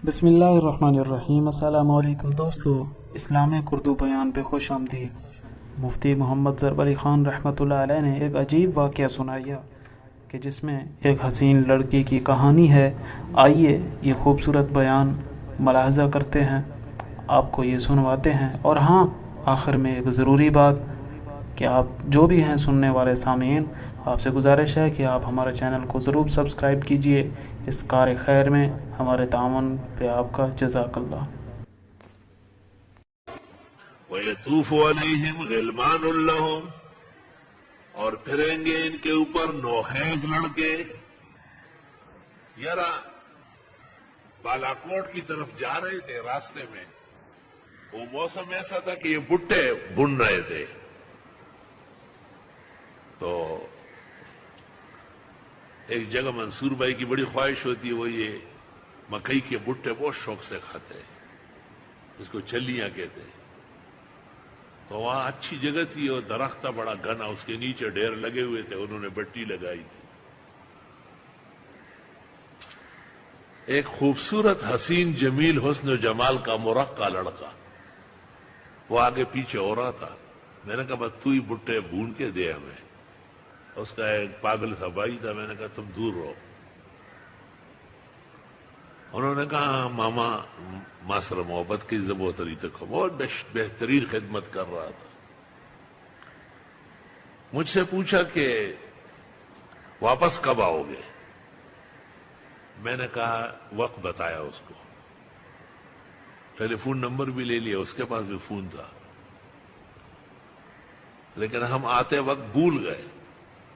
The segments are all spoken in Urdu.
بسم اللہ الرحمن الرحیم۔ السلام علیکم دوستو، اسلامک اردو بیان پہ خوش آمدید۔ مفتی محمد ظفر علی خان رحمۃ اللہ علیہ نے ایک عجیب واقعہ سنایا کہ جس میں ایک حسین لڑکی کی کہانی ہے۔ آئیے یہ خوبصورت بیان ملاحظہ کرتے ہیں، آپ کو یہ سنواتے ہیں۔ اور ہاں، آخر میں ایک ضروری بات کہ آپ جو بھی ہیں سننے والے سامعین، آپ سے گزارش ہے کہ آپ ہمارے چینل کو ضرور سبسکرائب کیجئے۔ اس کار خیر میں ہمارے تعاون پہ آپ کا جزاک اللہ۔ وَيَطُوفُ عَلَيْهِمْ غِلْمَانٌ لَّهُمْ، اور پھریں گے ان کے اوپر نوخیز لڑکے۔ یارا بالاکوٹ کی طرف جا رہے تھے، راستے میں وہ موسم ایسا تھا کہ یہ بھٹے بن رہے تھے، تو ایک جگہ منصور بھائی کی بڑی خواہش ہوتی ہے، وہ یہ مکئی کے بھٹے بہت شوق سے کھاتے ہیں، اس کو چلیاں کہتے ہیں۔ تو وہاں اچھی جگہ تھی اور درخت تھا بڑا گھنا، اس کے نیچے ڈھیر لگے ہوئے تھے، انہوں نے بٹی لگائی تھی۔ ایک خوبصورت حسین جمیل حسن و جمال کا مرقع لڑکا وہ آگے پیچھے ہو رہا تھا۔ میں نے کہا بس تو ہی بٹے بھون کے دے ہمیں۔ اس کا ایک پاگل سا بھائی تھا، میں نے کہا تم دور رہو۔ انہوں نے کہا ماما ماسر محبت کی بہت بہت بہترین خدمت کر رہا تھا۔ مجھ سے پوچھا کہ واپس کب آؤ گے؟ میں نے کہا وقت بتایا اس کو، ٹیلی فون نمبر بھی لے لیا، اس کے پاس بھی فون تھا، لیکن ہم آتے وقت بھول گئے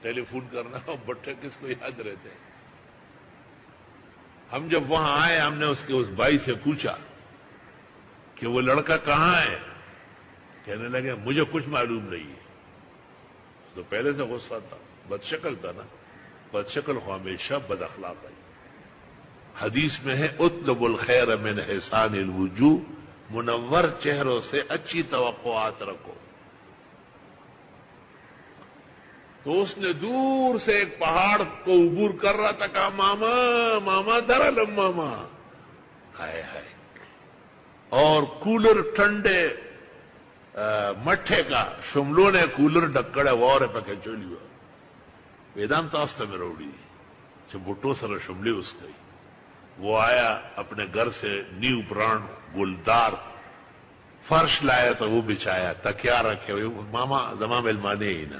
ٹیلی فون کرنا، اور بٹے کس کو یاد رہتے۔ ہم جب وہاں آئے، ہم نے اس بھائی سے پوچھا کہ وہ لڑکا کہاں ہے؟ کہنے لگے مجھے کچھ معلوم نہیں ہے۔ تو پہلے سے غصہ تھا، بد شکل تھا نا، بد شکل کو ہمیشہ بد اخلاق ہے۔ حدیث میں ہے اطلب الخیر من حسان الوجوہ، منور چہروں سے اچھی توقعات رکھو۔ تو اس نے دور سے ایک پہاڑ کو عبور کر رہا تھا، کہا ماما ماما درالم ماما، ہائے ہائے۔ اور کولر ٹھنڈے مٹھے کا شملونے کولر ڈکڑے وارے پکے چولیو ویدان تاستا میں روڑی چھے بھٹو سر شملی اس گئی۔ وہ آیا اپنے گھر سے نیو برانڈ گلدار فرش لایا تو وہ بچھایا، تکیا رکھے ہوئے، ماما زمان ملمانے ہی نا،